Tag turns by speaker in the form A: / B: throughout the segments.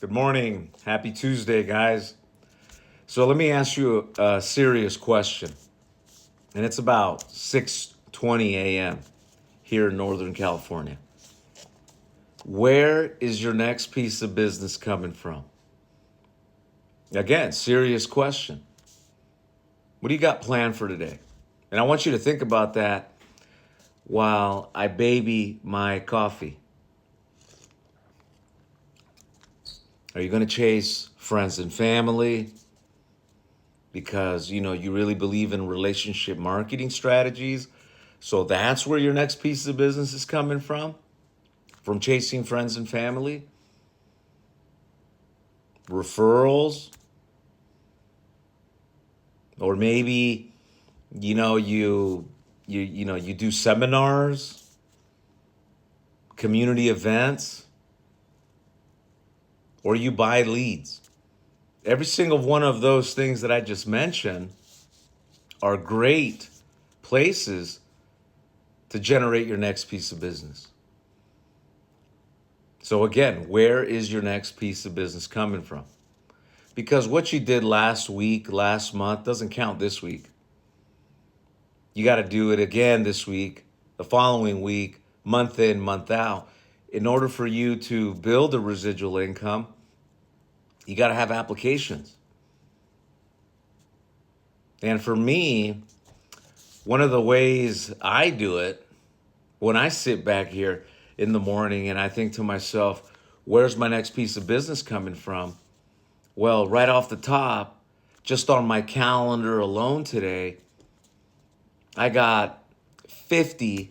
A: Good morning. Happy Tuesday, guys. So let me ask you a serious question. And it's about 6:20 a.m. here in Northern California. Where is your next piece of business coming from? Again, serious question. What do you got planned for today? And I want you to think about that while I baby my coffee. Are you going to chase friends and family because you really believe in relationship marketing strategies? So that's where your next piece of business is coming from chasing friends and family, referrals, or maybe you do seminars, community events, or you buy leads. Every single one of those things that I just mentioned are great places to generate your next piece of business. So again, where is your next piece of business coming from? Because what you did last week, last month, doesn't count this week. You got to do it again this week, the following week, month in, month out. In order for you to build a residual income, you got to have applications. And for me, one of the ways I do it, when I sit back here in the morning and I think to myself, where's my next piece of business coming from? Well, right off the top, just on my calendar alone today, I got 50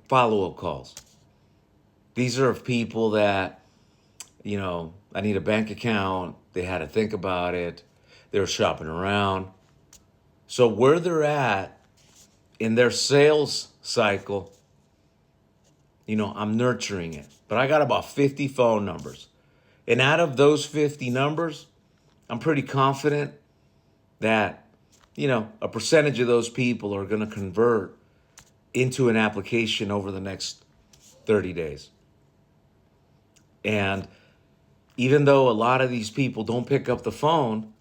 A: follow-up calls. These are of people that, I need a bank account. They had to think about it. They were shopping around. So where they're at in their sales cycle, I'm nurturing it. But I got about 50 phone numbers. And out of those 50 numbers, I'm pretty confident that, a percentage of those people are going to convert into an application over the next 30 days. And even though a lot of these people don't pick up the phone,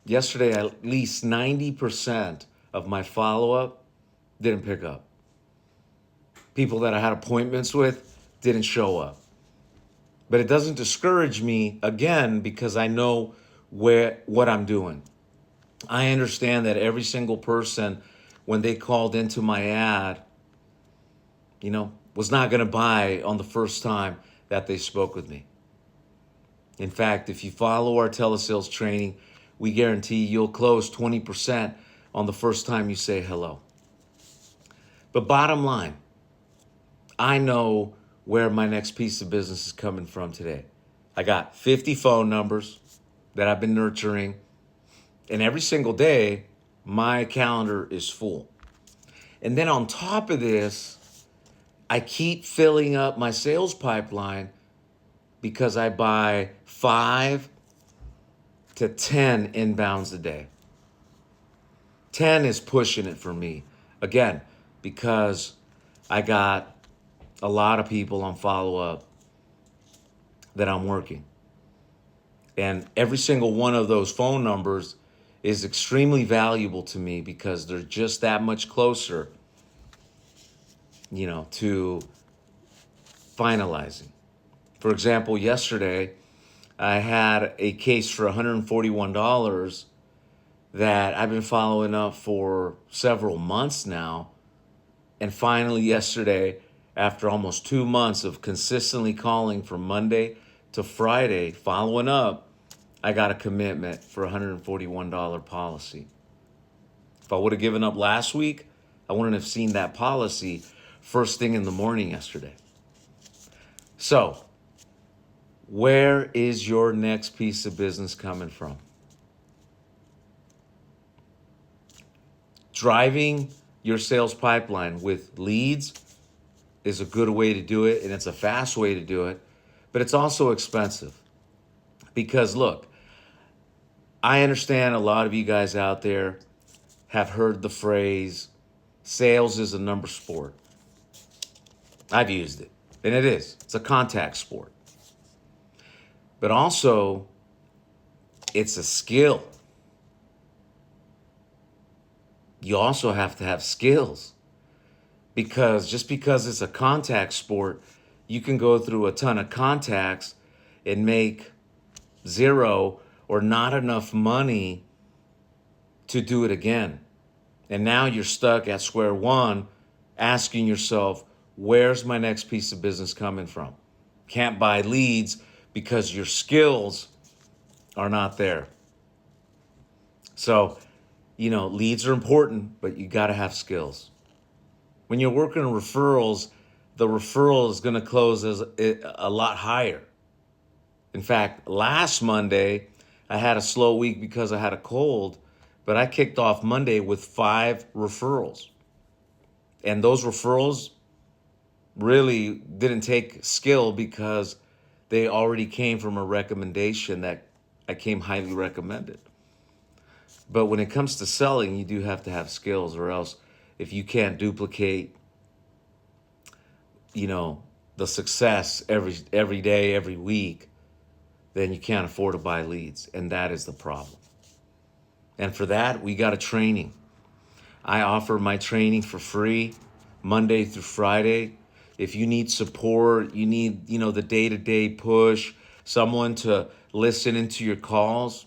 A: yesterday at least 90% of my follow-up didn't pick up. People that I had appointments with didn't show up. But it doesn't discourage me, again, because I know what I'm doing. I understand that every single person, when they called into my ad, was not going to buy on the first time that they spoke with me. In fact, if you follow our telesales training, we guarantee you'll close 20% on the first time you say hello. But bottom line, I know where my next piece of business is coming from today. I got 50 phone numbers that I've been nurturing, and every single day, my calendar is full. And then on top of this, I keep filling up my sales pipeline because I buy 5 to 10 inbounds a day. 10 is pushing it for me. Again, because I got a lot of people on follow-up that I'm working. And every single one of those phone numbers is extremely valuable to me because they're just that much closer, to finalizing. For example, yesterday, I had a case for $141 that I've been following up for several months now. And finally, yesterday, after almost 2 months of consistently calling from Monday to Friday, following up, I got a commitment for a $141 policy. If I would have given up last week, I wouldn't have seen that policy first thing in the morning yesterday. So, where is your next piece of business coming from? Driving your sales pipeline with leads is a good way to do it, and it's a fast way to do it, but it's also expensive. Because look, I understand a lot of you guys out there have heard the phrase, sales is a number sport. I've used it. And it is. It's a contact sport. But also, it's a skill. You also have to have skills. Because just because it's a contact sport, you can go through a ton of contacts and make zero or not enough money to do it again. And now you're stuck at square one asking yourself, where's my next piece of business coming from? Can't buy leads because your skills are not there. So, leads are important, but you got to have skills. When you're working on referrals, the referral is going to close as a lot higher. In fact, last Monday, I had a slow week because I had a cold, but I kicked off Monday with 5 referrals. And those referrals really didn't take skill because they already came from a recommendation that I came highly recommended. But when it comes to selling, you do have to have skills, or else if you can't duplicate, the success every day, every week, then you can't afford to buy leads. And that is the problem. And for that, we got a training. I offer my training for free Monday through Friday. If you need support, you need, the day-to-day push, someone to listen into your calls,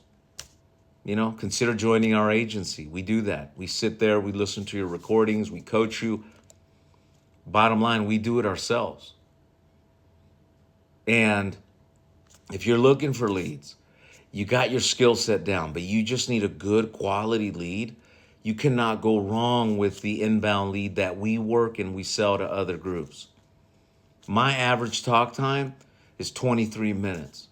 A: consider joining our agency. We do that. We sit there, we listen to your recordings, we coach you. Bottom line, we do it ourselves. And if you're looking for leads, you got your skill set down, but you just need a good quality lead, you cannot go wrong with the inbound lead that we work and we sell to other groups. My average talk time is 23 minutes.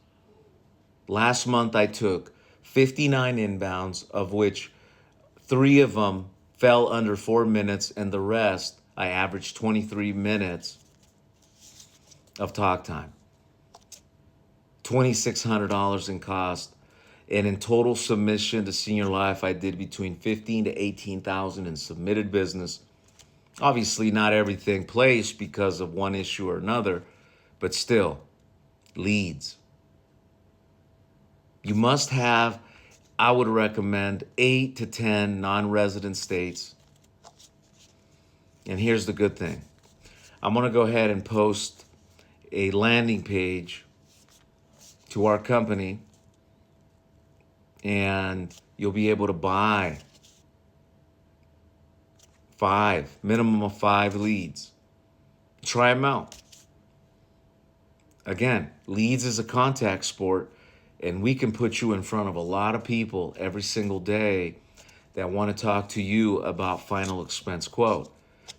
A: Last month, I took 59 inbounds, of which 3 of them fell under 4 minutes, and the rest, I averaged 23 minutes of talk time. $2,600 in cost. And in total submission to Senior Life, I did between $15,000 to $18,000 in submitted business. Obviously, not everything placed because of one issue or another, but still, leads. You must have, I would recommend, 8 to 10 non-resident states. And here's the good thing. I'm going to go ahead and post a landing page to our company, and you'll be able to buy minimum of 5 leads. Try them out. Again, leads is a contact sport, and we can put you in front of a lot of people every single day that want to talk to you about final expense quote.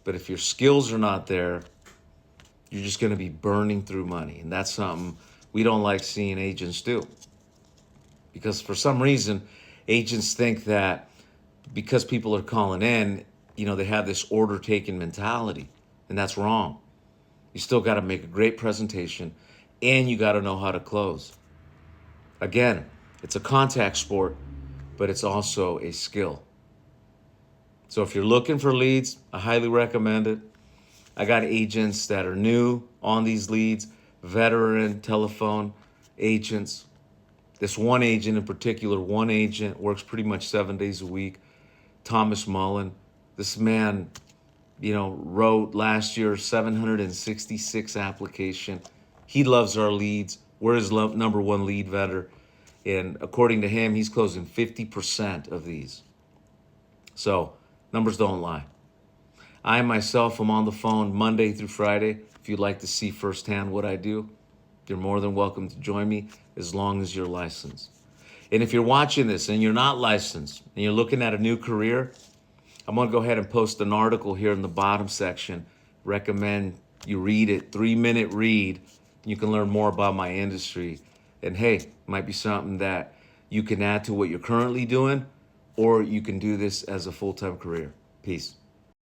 A: But if your skills are not there, you're just going to be burning through money. And that's something we don't like seeing agents do. Because for some reason, agents think that because people are calling in, they have this order-taking mentality. And that's wrong. You still got to make a great presentation, and you got to know how to close. Again, it's a contact sport, but it's also a skill. So if you're looking for leads, I highly recommend it. I got agents that are new on these leads, veteran telephone agents. This one agent in particular, works pretty much 7 days a week, Thomas Mullen. This man, wrote last year 766 application. He loves our leads. We're his number one lead vendor. And according to him, he's closing 50% of these. So numbers don't lie. I myself am on the phone Monday through Friday. If you'd like to see firsthand what I do, you're more than welcome to join me as long as you're licensed. And if you're watching this and you're not licensed and you're looking at a new career, I'm going to go ahead and post an article here in the bottom section. Recommend you read it, 3-minute read. You can learn more about my industry. And hey, it might be something that you can add to what you're currently doing, or you can do this as a full-time career. Peace.